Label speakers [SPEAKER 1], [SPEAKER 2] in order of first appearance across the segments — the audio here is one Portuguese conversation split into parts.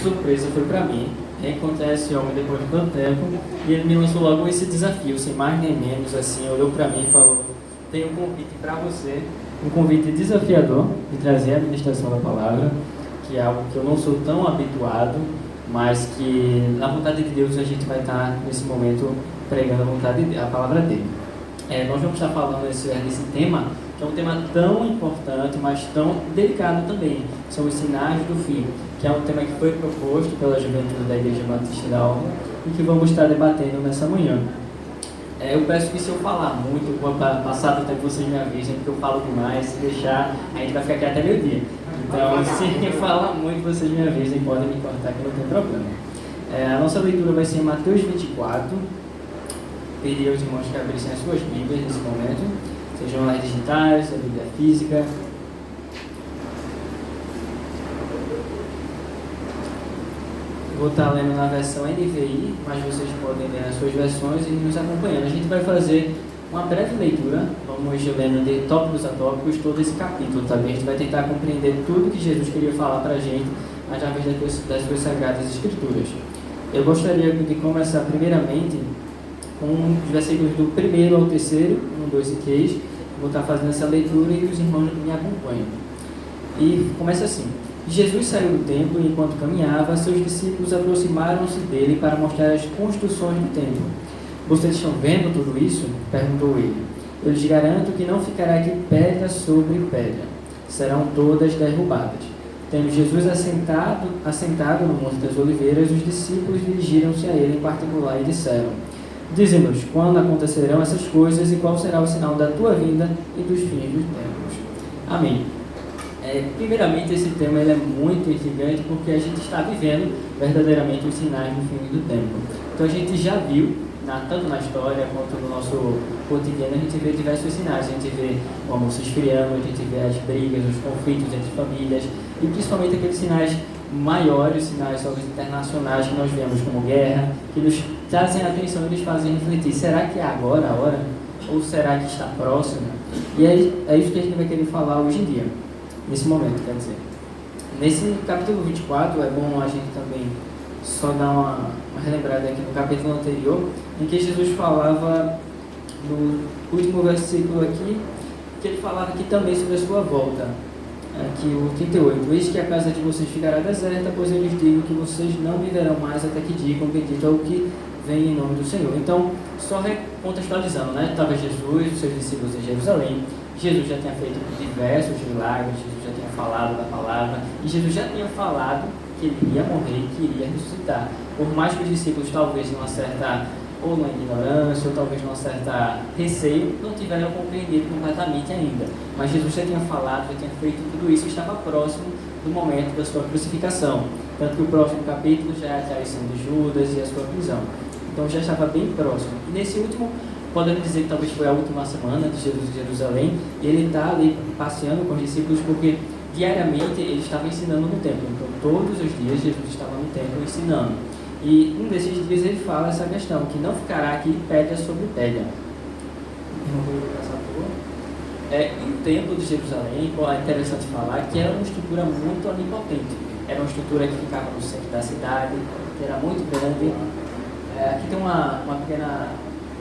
[SPEAKER 1] surpresa foi para mim reencontrar esse homem depois de tanto tempo, e ele me lançou logo esse desafio, sem mais nem menos, assim, olhou para mim e falou: tenho um convite para você, um convite desafiador de trazer a ministração da palavra, que é algo que eu não sou tão habituado, mas que na vontade de Deus a gente vai estar nesse momento pregando a palavra dele. Nós vamos estar falando desse tema, que é um tema tão importante, mas tão delicado também. São os sinais do fim, que é um tema que foi proposto pela juventude da Igreja Batista da Orla e que vamos estar debatendo nessa manhã. Eu peço que, se eu falar muito, quando passar do tempo, vocês me avisem, porque eu falo demais. Se deixar, a gente vai ficar aqui até meio-dia. Então, se eu falar muito, vocês me avisem, podem me cortar, que não tem problema. A nossa leitura vai ser em Mateus 24. Pedi aos irmãos que abrissem as suas Bíblias nesse momento, sejam as digitais, a Bíblia física. Vou estar lendo na versão NVI, mas vocês podem ler as suas versões e nos acompanhando. A gente vai fazer uma breve leitura, vamos lendo de tópicos a tópicos todo esse capítulo, tá bem? A gente vai tentar compreender tudo que Jesus queria falar para a gente através das suas sagradas escrituras. Eu gostaria de começar primeiramente com os versículos do 1º ao 3º, 1, 2 e 3. Vou estar fazendo essa leitura e os irmãos me acompanham. E começa assim: Jesus saiu do templo e, enquanto caminhava, seus discípulos aproximaram-se dele para mostrar as construções do templo. Vocês estão vendo tudo isso? Perguntou ele. Eu lhes garanto que não ficará aqui pedra sobre pedra. Serão todas derrubadas. Tendo Jesus assentado no Monte das Oliveiras, os discípulos dirigiram-se a ele em particular e disseram: dize-nos quando acontecerão essas coisas e qual será o sinal da tua vinda e dos fins dos tempos. Amém. Primeiramente, esse tema ele é muito intrigante porque a gente está vivendo verdadeiramente os sinais do fim do tempo. Então a gente já viu, tanto na história quanto no nosso cotidiano, a gente vê diversos sinais. A gente vê o amor se esfriando, a gente vê as brigas, os conflitos entre famílias e principalmente aqueles sinais maiores, sinais talvez internacionais que nós vemos como guerra, que nos trazem a atenção e nos fazem refletir: será que é agora a hora? Ou será que está próximo? E é isso que a gente vai querer falar hoje em dia, nesse momento, quer dizer. Nesse capítulo 24, é bom a gente também só dar uma relembrada aqui no capítulo anterior, em que Jesus falava, no último versículo aqui, que ele falava aqui também sobre a sua volta. Aqui o 38: eis que a casa de vocês ficará deserta, pois eu lhes digo que vocês não me verão mais até que digam: bendito é o que vem em nome do Senhor. Então, só recontextualizando, estava Jesus e seus discípulos em Jerusalém. Jesus já tinha feito diversos milagres, Jesus já tinha falado da palavra, e Jesus já tinha falado que ele ia morrer e que iria ressuscitar. Por mais que os discípulos, talvez numa certa, ou numa ignorância, ou talvez numa certa receio, não tiveram compreendido completamente ainda. Mas Jesus já tinha falado, já tinha feito tudo isso, e estava próximo do momento da sua crucificação. Tanto que o próximo capítulo já é a traição de Judas e a sua prisão. Então já estava bem próximo. E nesse último, podemos dizer que talvez foi a última semana de Jesus em Jerusalém, e ele está ali passeando com os discípulos porque diariamente ele estava ensinando no templo. Então todos os dias Jesus estava no templo ensinando. E um desses dias ele fala essa questão, que não ficará aqui pedra sobre pedra. E o templo de Jerusalém, é interessante falar que era uma estrutura muito onipotente. Era uma estrutura que ficava no centro da cidade, que era muito grande. Aqui tem uma pequena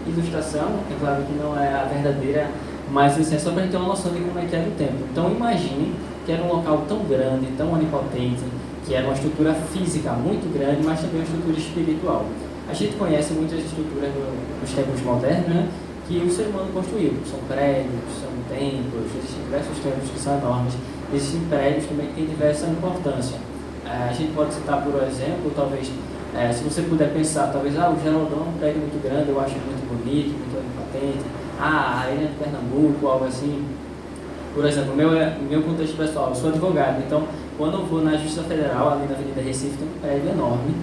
[SPEAKER 1] ilustração, é claro que não é a verdadeira, mas assim, é só para a gente ter uma noção de como é que era o templo. Então imagine que era um local tão grande, tão onipotente, que era uma estrutura física muito grande, mas também uma estrutura espiritual. A gente conhece muitas estruturas dos templos modernos, que o ser humano construiu. São prédios, são templos, existem diversos templos que são enormes, existem prédios também que têm diversa importância. A gente pode citar, por exemplo, talvez, se você puder pensar, talvez, o Geraldão é um prédio muito grande, eu acho muito bonito, muito onipotente. A Arena de Pernambuco, algo assim. Por exemplo, no meu contexto pessoal, eu sou advogado, então quando eu vou na Justiça Federal, ali na Avenida Recife, tem um prédio enorme,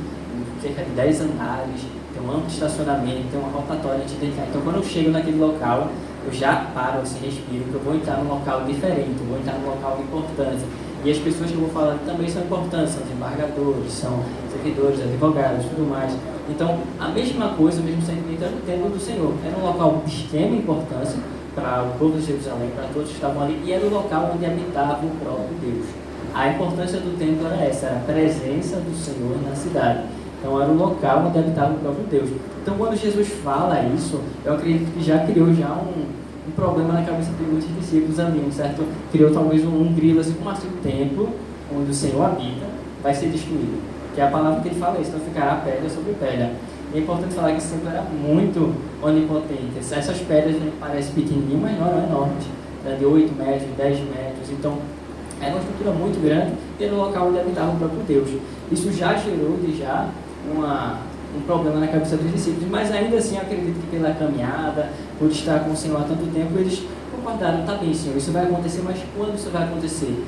[SPEAKER 1] cerca de 10 andares, tem um amplo estacionamento, tem uma rotatória de identidade. Então quando eu chego naquele local, eu já paro, assim, respiro, porque eu vou entrar num local diferente, eu vou entrar num local importante. E as pessoas que eu vou falar também são importantes, são desembargadores, são servidores, advogados, tudo mais. Então, a mesma coisa, o mesmo sentimento era o templo do Senhor. Era um local de extrema importância para o povo de Jerusalém, para todos que estavam ali, e era o local onde habitava o próprio Deus. A importância do templo era essa, era a presença do Senhor na cidade. Então era o local onde habitava o próprio Deus. Então quando Jesus fala isso, eu acredito que já criou um problema na cabeça de muitos discípulos ali, certo? Criou talvez um grilo assim, como assim o templo onde o Senhor habita vai ser destruído. Que é a palavra que ele fala isso, não ficará pedra sobre pedra. E é importante falar que esse templo era muito onipotente. Essas pedras parecem pequenininhas, mas não eram enormes. Era de 8 metros, 10 metros. Então era uma estrutura muito grande e era o local onde habitava o próprio Deus. Isso já gerou um problema na cabeça dos discípulos, mas ainda assim eu acredito que pela caminhada, por estar com o Senhor há tanto tempo, eles concordaram, tá bem, Senhor, isso vai acontecer, mas quando isso vai acontecer?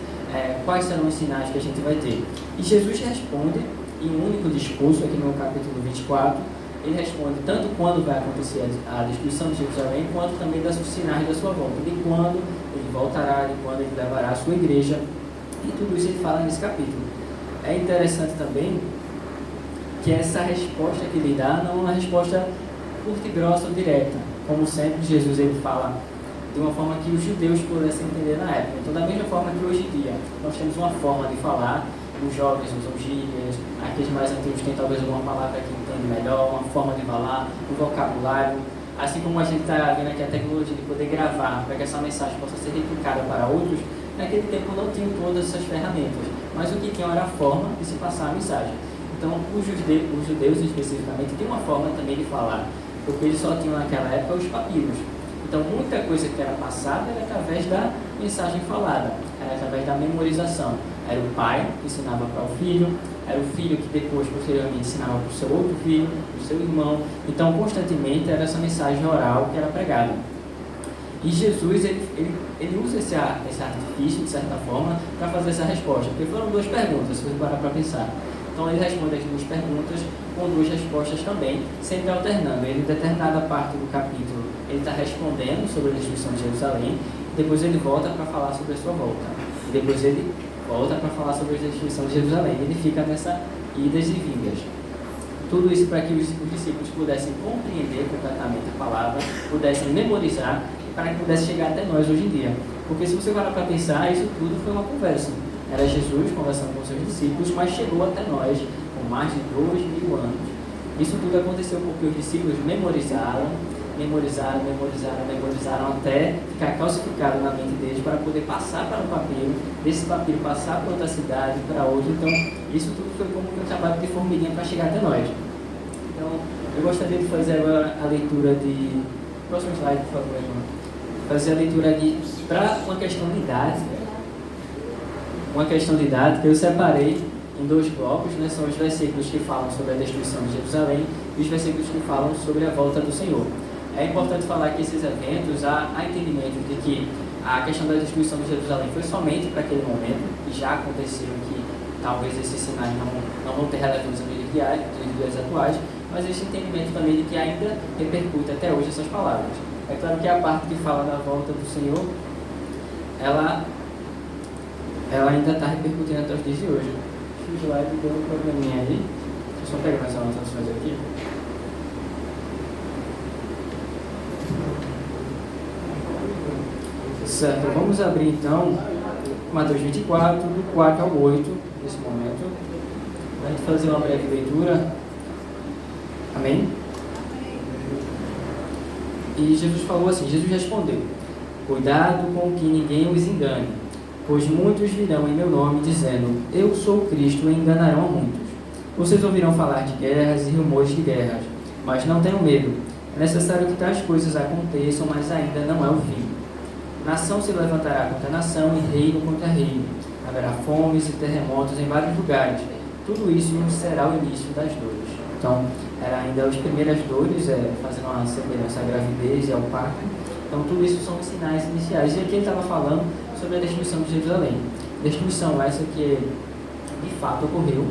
[SPEAKER 1] Quais serão os sinais que a gente vai ter? E Jesus responde em um único discurso, aqui no capítulo 24, ele responde tanto quando vai acontecer a destruição de Jerusalém, quanto também dos sinais da sua volta, de quando ele voltará, de quando ele levará a sua igreja, e tudo isso ele fala nesse capítulo. É interessante também que essa resposta que ele dá não é uma resposta curta e grossa ou direta. Como sempre, Jesus ele fala de uma forma que os judeus pudessem entender na época. Então, da mesma forma que hoje em dia nós temos uma forma de falar, os jovens usam gírias, aqueles mais antigos têm talvez alguma palavra que entende melhor, uma forma de falar, um vocabulário. Assim como a gente está vendo aqui a tecnologia de poder gravar para que essa mensagem possa ser replicada para outros, naquele tempo não tinham todas essas ferramentas, mas o que tinham era a forma de se passar a mensagem. Então, os judeus especificamente tinham uma forma também de falar, porque eles só tinham naquela época os papiros. Então, muita coisa que era passada era através da mensagem falada, era através da memorização. Era o pai que ensinava para o filho, era o filho que depois, posteriormente, ensinava para o seu outro filho, para o seu irmão. Então, constantemente, era essa mensagem oral que era pregada. E Jesus, ele usa esse artifício, de certa forma, para fazer essa resposta. Porque foram duas perguntas, se você parar para pensar. Então, ele responde as duas perguntas com duas respostas também, sempre alternando. Ele, em determinada parte do capítulo, ele está respondendo sobre a destruição de Jerusalém, depois ele volta para falar sobre a sua volta. E depois ele volta para falar sobre a destruição de Jerusalém. Ele fica nessa idas e vindas. Tudo isso para que os discípulos pudessem compreender completamente a palavra, pudessem memorizar, para que pudesse chegar até nós hoje em dia. Porque se você parar para pensar, isso tudo foi uma conversa. Era Jesus conversando com seus discípulos, mas chegou até nós com mais de 2000 anos. Isso tudo aconteceu porque os discípulos memorizaram até ficar calcificado na mente deles para poder passar para um papiro, desse papiro passar para outra cidade, para outra. Então, isso tudo foi como um trabalho de formiguinha para chegar até nós. Então, eu gostaria de fazer agora a leitura de... Próximo slide, por favor, irmão. Fazer a leitura de... Para uma questão didática, eu separei em dois blocos, né? São os versículos que falam sobre a destruição de Jerusalém e os versículos que falam sobre a volta do Senhor. É importante falar que esses eventos, há entendimento de que a questão da destruição de Jerusalém foi somente para aquele momento, e já aconteceu que talvez esses sinais não vão ter relevância nos dias atuais, mas esse entendimento também de que ainda repercute até hoje essas palavras. É claro que a parte que fala da volta do Senhor, ela ainda está repercutindo até os dias de hoje. O slide deu um probleminha aí. Deixa eu só pegar mais anotações aqui. Certo, vamos abrir então Mateus 24, do 4 ao 8, nesse momento, para a gente fazer uma breve leitura. Amém? E Jesus falou assim, Jesus respondeu: cuidado com que ninguém os engane, pois muitos virão em meu nome dizendo, eu sou o Cristo, e enganarão a muitos. Vocês ouvirão falar de guerras e rumores de guerras, mas não tenham medo. É necessário que tais coisas aconteçam, mas ainda não é o fim. Nação se levantará contra nação e reino contra reino. Haverá fomes e terremotos em vários lugares. Tudo isso será o início das dores. Então, era ainda as primeiras dores, fazendo uma semelhança à gravidez e ao parto. Então, tudo isso são sinais iniciais. E aqui ele estava falando sobre a destruição de Jerusalém. Destruição essa que, de fato, ocorreu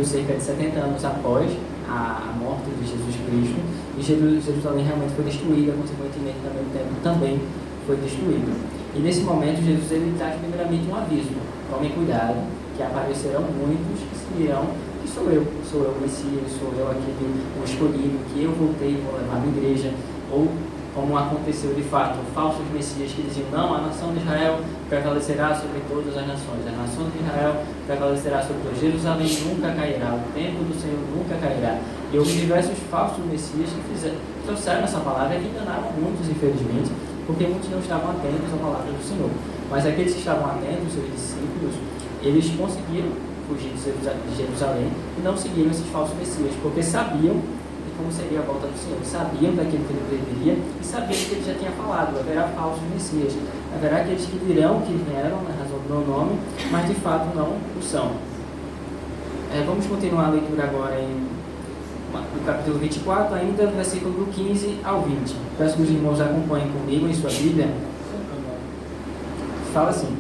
[SPEAKER 1] cerca de 70 anos após a morte de Jesus Cristo. E Jerusalém realmente foi destruída, consequentemente também o templo também foi destruído. E nesse momento Jesus ele traz primeiramente um aviso: tomem cuidado, que aparecerão muitos que se dirão que sou eu o Messias, sou eu aquele o escolhido, que eu voltei e vou levar a minha igreja. Ou como aconteceu de fato, falsos messias que diziam, não, a nação de Israel prevalecerá sobre todas as nações, a nação de Israel prevalecerá sobre todas, Jerusalém nunca cairá, o templo do Senhor nunca cairá. E houve diversos falsos messias que trouxeram essa palavra e que enganaram muitos, infelizmente, porque muitos não estavam atentos à palavra do Senhor. Mas aqueles que estavam atentos, seus discípulos, eles conseguiram fugir de Jerusalém e não seguiram esses falsos messias, porque sabiam de como seria a volta do Senhor, sabiam daquilo que ele viria e sabiam que ele já tinha falado, haverá falsos messias, haverá aqueles que dirão que vieram na razão do meu nome, mas de fato não o são. Vamos continuar a leitura agora no capítulo 24, ainda do versículo do 15 ao 20. Peço que os irmãos acompanhem comigo em sua Bíblia. Fala assim: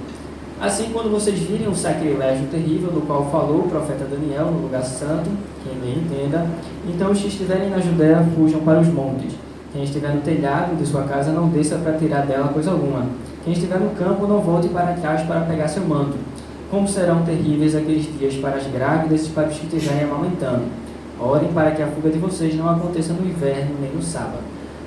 [SPEAKER 1] assim, quando vocês virem o sacrilégio terrível do qual falou o profeta Daniel no lugar santo, quem bem entenda, então os que estiverem na Judéia fujam para os montes. Quem estiver no telhado de sua casa não desça para tirar dela coisa alguma. Quem estiver no campo não volte para trás para pegar seu manto. Como serão terríveis aqueles dias para as grávidas e para os que estiverem amamentando. Orem para que a fuga de vocês não aconteça no inverno nem no sábado.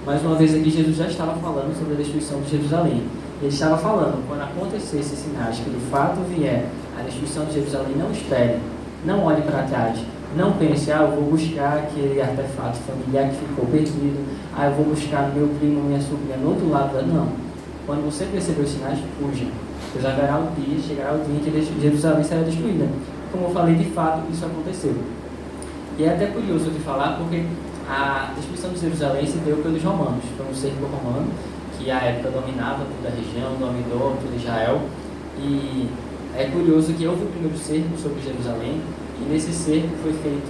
[SPEAKER 1] Mais uma vez aqui Jesus já estava falando sobre a destruição de Jerusalém. Ele estava falando, quando acontecer esses sinais, que de fato vier a destruição de Jerusalém, não espere, não olhe para trás, não pense, eu vou buscar aquele artefato familiar que ficou perdido, eu vou buscar meu primo, minha sobrinha no outro lado. Não. Quando você perceber os sinais, fuja. Pois chegará o dia em que Jerusalém será destruída. Como eu falei, de fato, isso aconteceu. E é até curioso de falar, porque a destruição de Jerusalém se deu pelos romanos. Foi um cerco romano, que à época dominava toda a região, dominou todo Israel. E é curioso que houve o primeiro cerco sobre Jerusalém, e nesse cerco foi feito,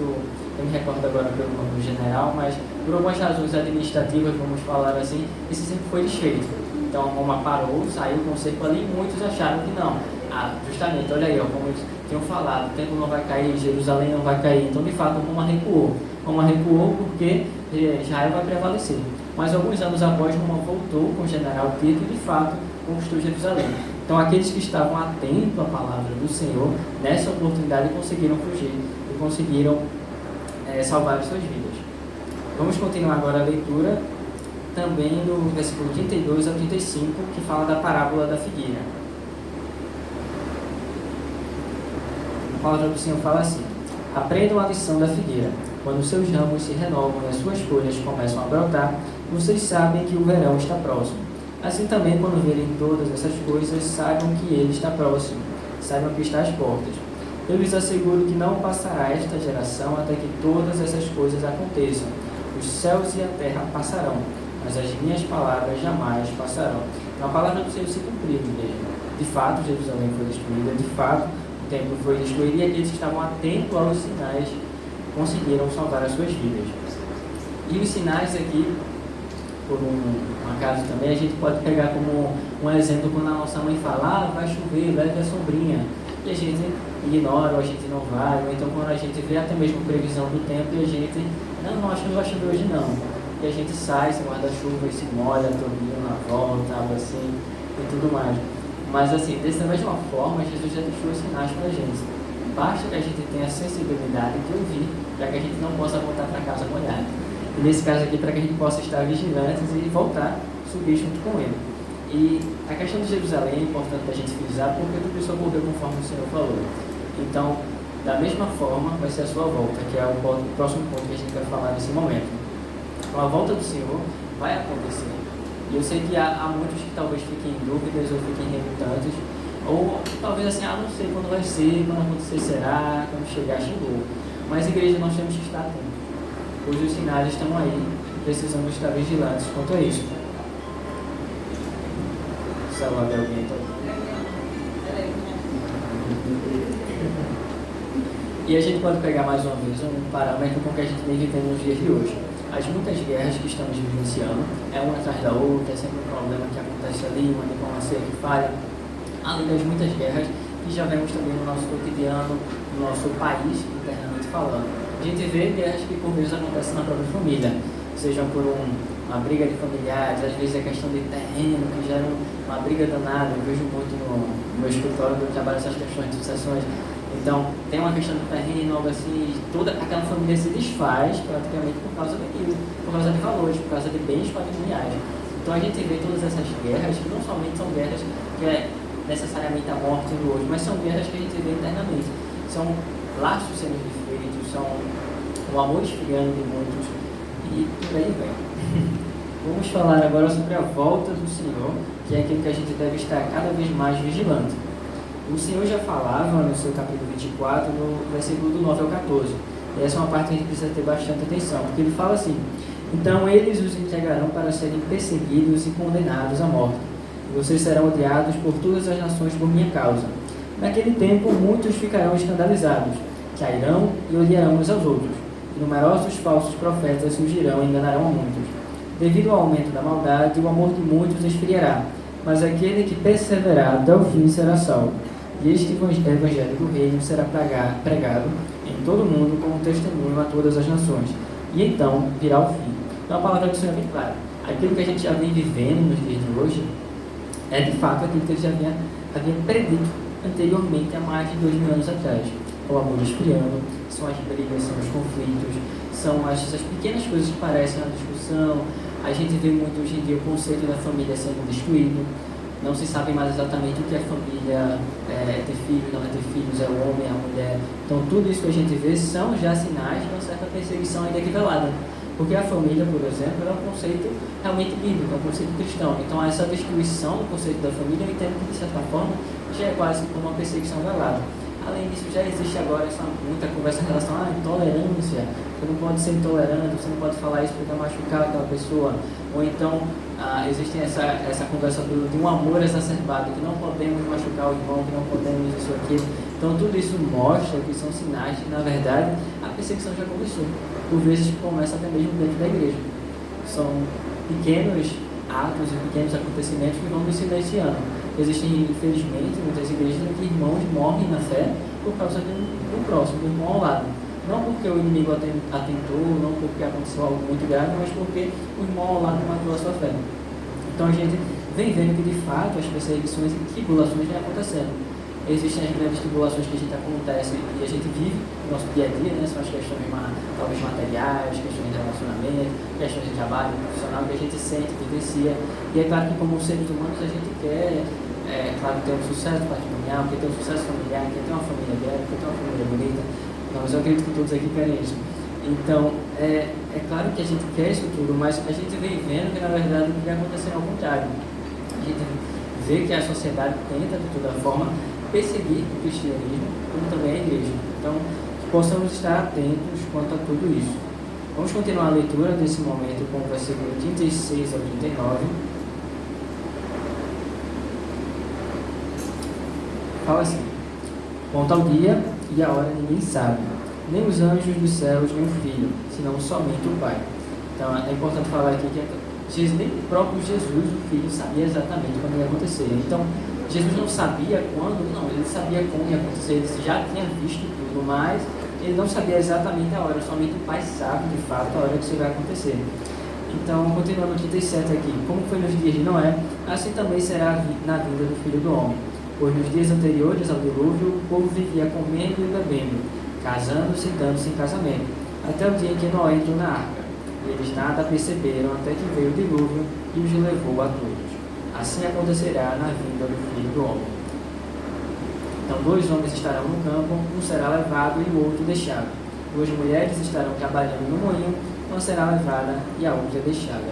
[SPEAKER 1] eu me recordo agora pelo nome do general, mas por algumas razões administrativas, vamos falar assim, esse cerco foi desfeito. Então Roma parou, saiu com o cerco ali, e muitos acharam que não. Justamente, olha aí, como eles tinham falado, o templo não vai cair, Jerusalém não vai cair. Então, de fato, Roma recuou. Roma recuou porque Israel vai prevalecer. Mas alguns anos após, Roma voltou com o general Tito e, de fato, conquistou Jerusalém. Então, aqueles que estavam atentos à palavra do Senhor, nessa oportunidade conseguiram fugir e conseguiram salvar as suas vidas. Vamos continuar agora a leitura, também do versículo 32 ao 35, que fala da parábola da figueira. A palavra do Senhor fala assim: aprendam a lição da figueira. Quando os seus ramos se renovam e as suas folhas começam a brotar, vocês sabem que o verão está próximo. Assim também, quando verem todas essas coisas, saibam que ele está próximo, saibam que está às portas. Eu lhes asseguro que não passará esta geração até que todas essas coisas aconteçam. Os céus e a terra passarão, mas as minhas palavras jamais passarão. Então a palavra do Senhor se cumpriu mesmo. De fato, Jerusalém foi destruída, de fato, o templo foi destruído, e aqueles que estavam atentos aos sinais conseguiram salvar as suas vidas. E os sinais aqui, por um acaso também, a gente pode pegar como um exemplo quando a nossa mãe fala, vai chover, leve a sombrinha, e a gente ignora, ou a gente não vai, ou então quando a gente vê até mesmo previsão do tempo e a gente, não, acho que não vai chover hoje não, e a gente sai, se guarda-chuva e se molha todinho na volta, algo assim, e tudo mais. Mas assim, dessa mesma forma, Jesus já deixou os sinais para a gente. Basta que a gente tenha a sensibilidade de ouvir, para que a gente não possa voltar para casa molhado. E nesse caso aqui, para que a gente possa estar vigilantes e voltar, subir junto com ele. E a questão de Jerusalém é importante a gente frisar, porque tudo isso ocorreu conforme o Senhor falou. Então, da mesma forma, vai ser a sua volta, que é o próximo ponto que a gente vai falar nesse momento. Então, a volta do Senhor vai acontecer. E eu sei que há muitos que talvez fiquem em dúvidas ou fiquem relutantes, ou talvez assim, não sei quando vai ser, quando acontecer será, quando chegar, chegou. Mas, igreja, nós temos que estar atentos, pois os sinais estão aí, precisamos estar vigilantes quanto a isso. Celular de alguém, então. E a gente pode pegar mais uma vez um parâmetro com que a gente vive tendo nos dias de hoje. As muitas guerras que estamos vivenciando, uma atrás da outra, é sempre um problema que acontece ali, uma diplomacia que falha, além das muitas guerras que já vemos também no nosso cotidiano, no nosso país, internamente falando. A gente vê guerras que por vezes acontecem na própria família, sejam por uma briga de familiares, às vezes é questão de terreno, que gera uma briga danada. Eu vejo muito no meu escritório, eu trabalho essas questões de sucessões. Então, tem uma questão de terreno, algo assim, toda aquela família se desfaz praticamente por causa daquilo, por causa de valores, por causa de bens patrimoniais. Então a gente vê todas essas guerras, que não somente são guerras que é necessariamente a morte do outro, mas são guerras que a gente vê internamente. São laços sendo desfeitos, são o amor esfriando de muitos, e por aí vai. Vamos falar agora sobre a volta do Senhor, que é aquilo que a gente deve estar cada vez mais vigilante. O Senhor já falava no seu capítulo 24, no versículo do 9 ao 14. E essa é uma parte que a gente precisa ter bastante atenção, porque ele fala assim: então eles os entregarão para serem perseguidos e condenados à morte. E vocês serão odiados por todas as nações por minha causa. Naquele tempo muitos ficarão escandalizados, cairão e odiarão uns aos outros. E numerosos falsos profetas surgirão e enganarão a muitos. Devido ao aumento da maldade, o amor de muitos esfriará, mas aquele que perseverar até o fim será salvo. E este evangelho do reino será pregado em todo o mundo como testemunho a todas as nações. E então virá o fim. Então a palavra do Senhor é bem clara. Aquilo que a gente já vem vivendo nos dias de hoje é de fato aquilo que ele já havia predito anteriormente, há mais de 2000 anos atrás. O amor esfriando, são as brigas, são os conflitos, são essas pequenas coisas que parecem uma discussão. A gente vê muito hoje em dia o conceito da família sendo destruído. Não se sabe mais exatamente o que é família, é ter filhos, não é ter filhos, é o homem, é a mulher. Então tudo isso que a gente vê são já sinais de uma certa perseguição ainda que velada. Porque a família, por exemplo, é um conceito realmente bíblico, é um conceito cristão. Então essa destruição do conceito da família, eu entendo que de certa forma já é quase como uma perseguição velada. Além disso, já existe agora muita conversa em relação à intolerância. Você não pode ser intolerante, você não pode falar isso porque vai machucar aquela pessoa. Ou então, existe essa conversa de um amor exacerbado, que não podemos machucar o irmão, que não podemos isso ou aquilo. Então, tudo isso mostra que são sinais que, na verdade, a perseguição já começou. Por vezes, começa até mesmo dentro da igreja. São pequenos atos e pequenos acontecimentos que vão nos silenciando. Existem, infelizmente, muitas igrejas em que irmãos morrem na fé por causa do próximo, do irmão ao lado. Não porque o inimigo atentou, não porque aconteceu algo muito grave, mas porque o irmão ao lado matou a sua fé. Então a gente vem vendo que, de fato, as perseguições e tribulações vêm acontecendo. Existem as grandes tribulações que a gente acontece e a gente vive no nosso dia a dia, né? São as questões talvez materiais, questões de relacionamento, questões de trabalho profissional que a gente sente, vivencia. E é claro que, como seres humanos, a gente quer, claro, ter um sucesso patrimonial, quer ter um sucesso familiar, quer ter uma família bela, quer ter uma família bonita. Mas eu acredito que todos aqui querem isso. Então, é claro que a gente quer isso tudo, mas a gente vem vendo que, na verdade, o que vai acontecer é ao contrário. A gente vê que a sociedade tenta, de toda forma, perseguir o cristianismo, como também a igreja. Então, possamos estar atentos quanto a tudo isso. Vamos continuar a leitura desse momento com o versículo 36 ao 39. Fala assim: quanto ao dia e a hora ninguém sabe, nem os anjos dos céus, nem o Filho, senão somente o Pai. Então é importante falar aqui que nem o próprio Jesus, o Filho, sabia exatamente quando ia acontecer. Então, Jesus não sabia quando, não, ele sabia como ia acontecer, ele já tinha visto tudo, mas ele não sabia exatamente a hora, somente o Pai sabe, de fato, a hora que isso vai acontecer. Então, continuando no 37 aqui: como foi nos dias de Noé, assim também será na vinda do Filho do Homem. Pois nos dias anteriores ao dilúvio, o povo vivia comendo e bebendo, casando-se e dando-se em casamento, até o dia em que Noé entrou na arca. E eles nada perceberam até que veio o dilúvio e os levou a todos. Assim acontecerá na vinda do Filho do Homem. Então, 2 homens estarão no campo, um será levado e o outro deixado. 2 mulheres estarão trabalhando no moinho, uma será levada e a outra deixada.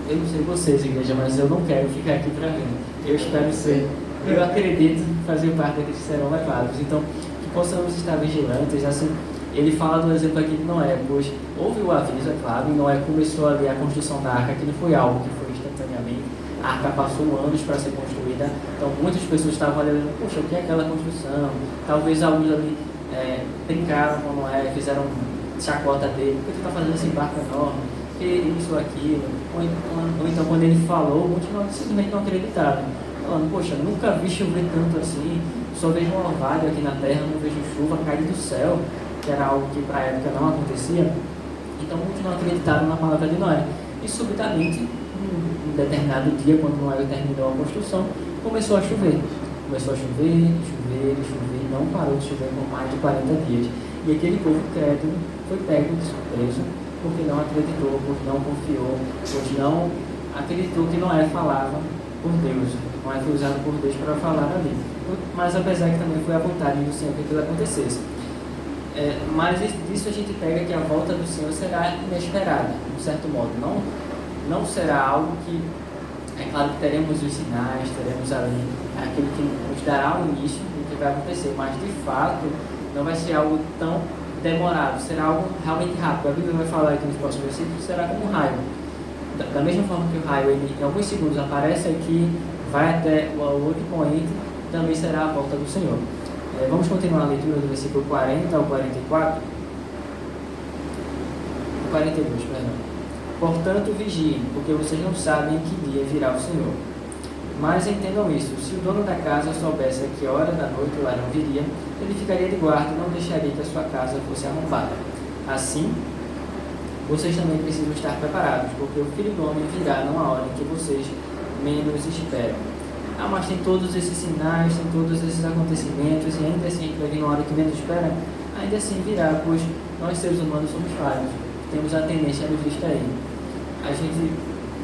[SPEAKER 1] Eu não sei vocês, igreja, mas eu não quero ficar aqui para ver. Eu espero ser, eu acredito fazer parte daqueles que serão levados. Então, que possamos estar vigilantes. Assim, ele fala do exemplo aqui de Noé, pois houve o aviso, é claro, e Noé começou ali a construção da arca, que não foi algo que foi instantaneamente. A arca passou anos para ser construída, então muitas pessoas estavam olhando, poxa, o que é aquela construção? Talvez alguns ali brincaram com Noé, fizeram chacota dele, por que tu está fazendo esse barco enorme? Que isso ou aquilo? Ou então quando ele falou, muitos simplesmente não acreditaram, falando, poxa, nunca vi chover tanto assim, só vejo um orvalho aqui na terra, não vejo chuva cair do céu, que era algo que para a época não acontecia. Então muitos não acreditaram na palavra de Noé. E subitamente, um determinado dia, quando Noé terminou a construção, começou a chover. Começou a chover, não parou de chover por mais de 40 dias. E aquele povo crédulo foi pego de surpresa, porque não acreditou, porque não confiou, porque não acreditou que Noé falava por Deus, Noé foi usado por Deus para falar ali. Mas apesar que também foi a vontade do Senhor que aquilo acontecesse. Mas disso a gente pega que a volta do Senhor será inesperada, de certo modo. Não será algo que, é claro que teremos os sinais, teremos ali aquilo que nos dará o início do que vai acontecer, mas de fato não vai ser algo tão demorado, será algo realmente rápido. A Bíblia vai falar aqui nos próximos versículos, será como um raio. Da mesma forma que o raio, ele, em alguns segundos aparece aqui, vai até o outro poente, também será a volta do Senhor. Vamos continuar a leitura do versículo 40 ao 44. 42, perdão. Portanto, vigiem, porque vocês não sabem em que dia virá o Senhor. Mas entendam isso, se o dono da casa soubesse a que hora da noite o ladrão viria, ele ficaria de guarda e não deixaria que a sua casa fosse arrombada. Assim, vocês também precisam estar preparados, porque o Filho do Homem virá numa hora em que vocês menos esperam. Mas tem todos esses sinais, tem todos esses acontecimentos, e ainda assim a gente vai vir numa hora que menos espera, ainda assim virá, pois nós seres humanos somos falhos, temos a tendência a nos distrair. A gente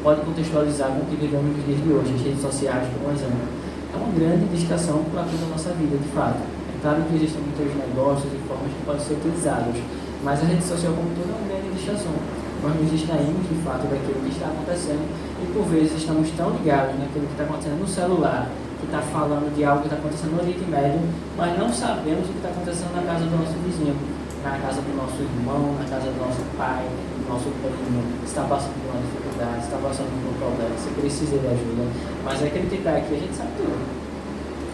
[SPEAKER 1] pode contextualizar com o que vivemos nos dias de hoje, as redes sociais, por exemplo. É uma grande distração para toda a nossa vida, de fato. É claro que existem muitos negócios e formas que podem ser utilizados, mas a rede social como toda é uma grande distração. Nós nos distraímos, de fato, daquilo que está acontecendo e, por vezes, estamos tão ligados naquilo que está acontecendo no celular, que está falando de algo que está acontecendo no Oriente Médio, mas não sabemos o que está acontecendo na casa do nosso vizinho, na casa do nosso irmão, na casa do nosso pai, do nosso primo, está passando por uma dificuldade, está passando por um problema, você precisa de ajuda. Mas aquilo que está aqui, a gente sabe tudo.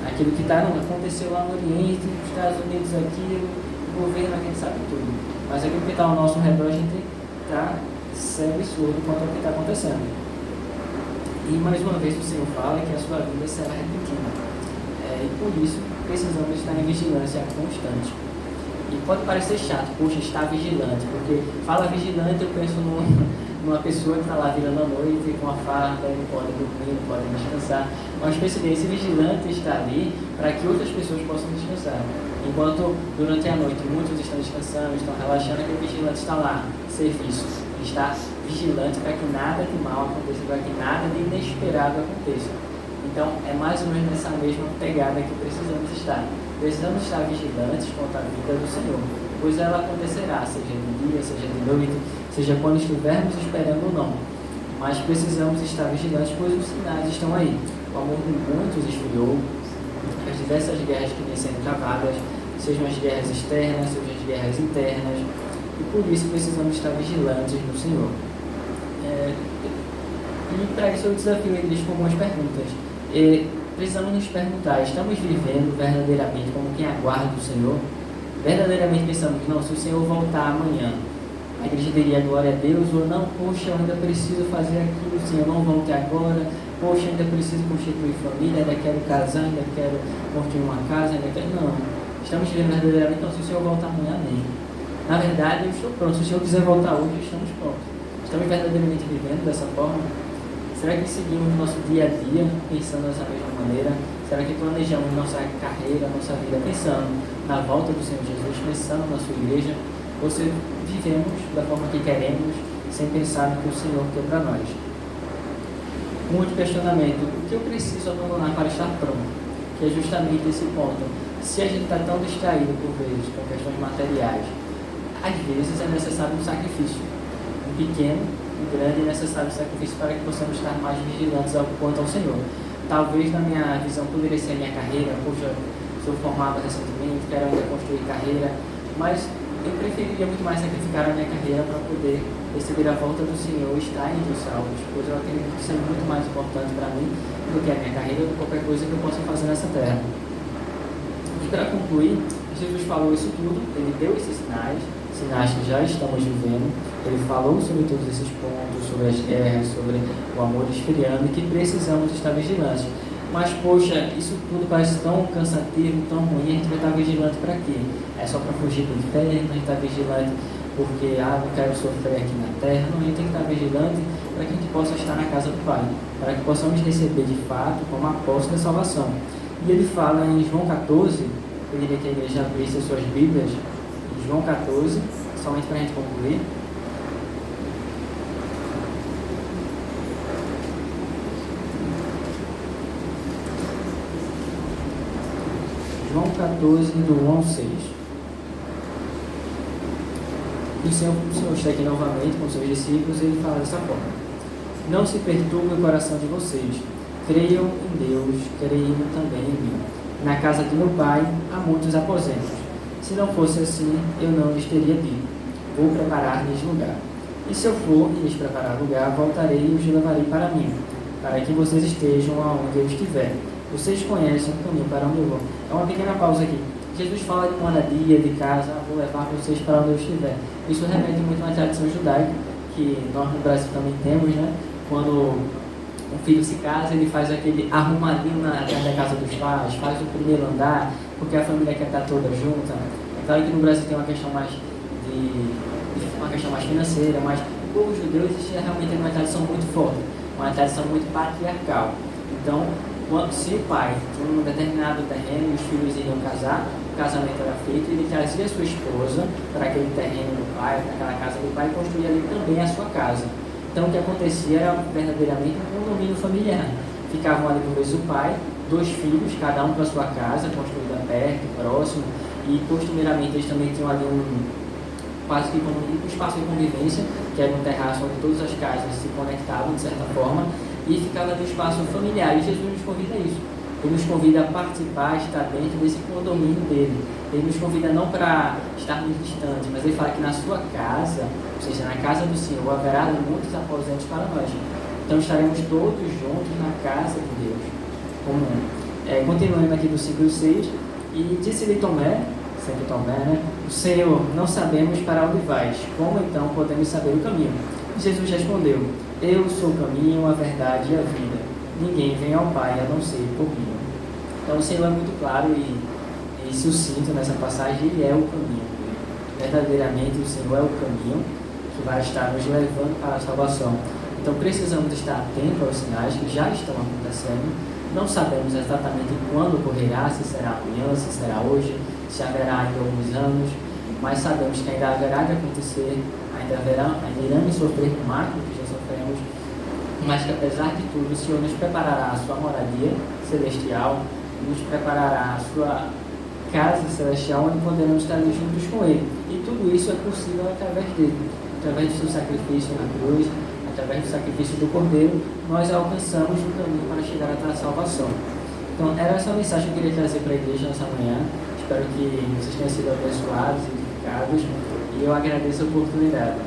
[SPEAKER 1] Aquilo que aconteceu lá no Oriente, nos Estados Unidos aqui, o governo, a gente sabe tudo. Mas aquilo que está ao nosso redor, a gente está cego e surdo quanto ao que está acontecendo. E mais uma vez o Senhor fala que a sua vida será repentina. E por isso precisamos estar em vigilância constante. E pode parecer chato, poxa, estar vigilante, porque fala vigilante, eu penso numa pessoa que está lá virando a noite com a farda, não pode dormir, não pode descansar. Mas perceber, esse vigilante está ali para que outras pessoas possam descansar. Enquanto durante a noite muitos estão descansando, estão relaxando, aquele vigilante está lá, serviço. Ele está vigilante para que nada de mal aconteça, para que nada de inesperado aconteça. Então, é mais ou menos nessa mesma pegada que precisamos estar. Precisamos estar vigilantes quanto à vida do Senhor, pois ela acontecerá, seja de dia, seja de noite, seja quando estivermos esperando ou não. Mas precisamos estar vigilantes, pois os sinais estão aí. O amor de muitos esfriou, as diversas guerras que vêm sendo travadas, sejam as guerras externas, sejam as guerras internas, e por isso precisamos estar vigilantes no Senhor. E para isso eu desafio a igreja com algumas perguntas. Precisamos nos perguntar, estamos vivendo verdadeiramente como quem aguarda o Senhor? Verdadeiramente pensamos, não, se o Senhor voltar amanhã, a igreja diria glória a Deus, ou não, poxa, eu ainda preciso fazer aquilo, Senhor, não volte agora, poxa, ainda preciso constituir família, ainda quero casar, ainda quero construir uma casa, ainda quero... Não, estamos vivendo verdadeiramente, não, se o Senhor voltar amanhã, nem. Na verdade, eu estou pronto, se o Senhor quiser voltar hoje, estamos prontos. Estamos verdadeiramente vivendo dessa forma? Será que seguimos nosso dia a dia pensando dessa mesma maneira? Será que planejamos nossa carreira, nossa vida pensando na volta do Senhor Jesus, pensando na sua igreja? Ou se vivemos da forma que queremos, sem pensar no que o Senhor quer para nós? Um outro questionamento: o que eu preciso abandonar para estar pronto? Que é justamente esse ponto. Se a gente está tão distraído por vezes com questões materiais, às vezes é necessário um sacrifício, um pequeno, grande e necessário sacrifício para que possamos estar mais vigilantes quanto ao Senhor. Talvez na minha visão poderia ser a minha carreira, poxa, sou formado recentemente, quero ainda construir carreira, mas eu preferiria muito mais sacrificar a minha carreira para poder receber a volta do Senhor e estar entre os salvos, pois eu acredito que isso é muito mais importante para mim do que a minha carreira ou qualquer coisa que eu possa fazer nessa terra. E para concluir, Jesus falou isso tudo, ele deu esses sinais que já estamos vivendo. Ele falou sobre todos esses pontos, sobre as guerras, sobre o amor esfriando e que precisamos estar vigilantes. Mas, poxa, isso tudo parece tão cansativo, tão ruim, a gente vai estar vigilante para quê? É só para fugir do inferno, a gente está vigilante porque, não quero sofrer aqui na terra. Não, a gente tem que estar vigilante para que a gente possa estar na casa do Pai, para que possamos receber de fato como a posse da salvação. E ele fala em João 14, eu diria que a igreja abrisse as suas Bíblias, João 14, somente para a gente concluir. 14, do 1 ao 6. E o Senhor está aqui novamente com seus discípulos e ele fala dessa forma: não se perturbe o coração de vocês. Creiam em Deus, creiam também em mim. Na casa de meu pai há muitos aposentos. Se não fosse assim, eu não lhes teria dito: vou preparar-lhes lugar. E se eu for e lhes preparar lugar, voltarei e os levarei para mim, para que vocês estejam aonde eu estiver. Vocês conhecem o caminho para onde eu vou. É uma pequena pausa aqui. Jesus fala de moradia, de casa: vou levar vocês para onde eu estiver. Isso remete muito à tradição judaica, que nós no Brasil também temos, né? Quando um filho se casa, ele faz aquele arrumadinho na casa dos pais, faz o primeiro andar, porque a família quer estar toda junta. É claro que no Brasil tem uma questão mais financeira, mas o povo judeu existe realmente uma tradição muito forte, uma tradição muito patriarcal. Então, se o pai tinha um determinado terreno e os filhos iriam casar, o casamento era feito, ele trazia a sua esposa para aquele terreno do pai, para aquela casa do pai, e construía ali também a sua casa. Então, o que acontecia era verdadeiramente um condomínio familiar. Ficavam ali, por vezes, o pai, 2 filhos, cada um para a sua casa, construída perto, próximo, e costumeiramente eles também tinham ali quase que um espaço de convivência, que era um terraço onde todas as casas se conectavam de certa forma, e ficava ali um espaço familiar. E Jesus nos convida a isso. Ele nos convida a participar, estar dentro desse condomínio dele. Ele nos convida não para estar muito distante, mas ele fala que na sua casa, ou seja, na casa do Senhor, haverá muitos aposentos para nós. Então estaremos todos juntos na casa de Deus. Continuando aqui do 5 e 6, e disse-lhe Tomé, sempre Tomé, né? O Senhor, não sabemos para onde vais, como então podemos saber o caminho? E Jesus respondeu: eu sou o caminho, a verdade e a vida. Ninguém vem ao Pai a não ser por mim. Então o Senhor é muito claro e sucinto nessa passagem: ele é o caminho. Verdadeiramente o Senhor é o caminho que vai estar nos levando para a salvação. Então precisamos estar atentos aos sinais que já estão acontecendo. Não sabemos exatamente quando ocorrerá, se será amanhã, se será hoje, se haverá ainda alguns anos, mas sabemos que ainda haverá de acontecer, ainda iremos sofrer com o marco que já sofremos, mas que apesar de tudo o Senhor nos preparará a sua moradia celestial, nos preparará a sua casa celestial, onde poderemos estar juntos com Ele. E tudo isso é possível através dele, através do seu sacrifício na cruz, através do sacrifício do Cordeiro, nós alcançamos o caminho para chegar até a salvação. Então, era essa mensagem que eu queria trazer para a igreja nessa manhã. Espero que vocês tenham sido abençoados e edificados, e eu agradeço a oportunidade.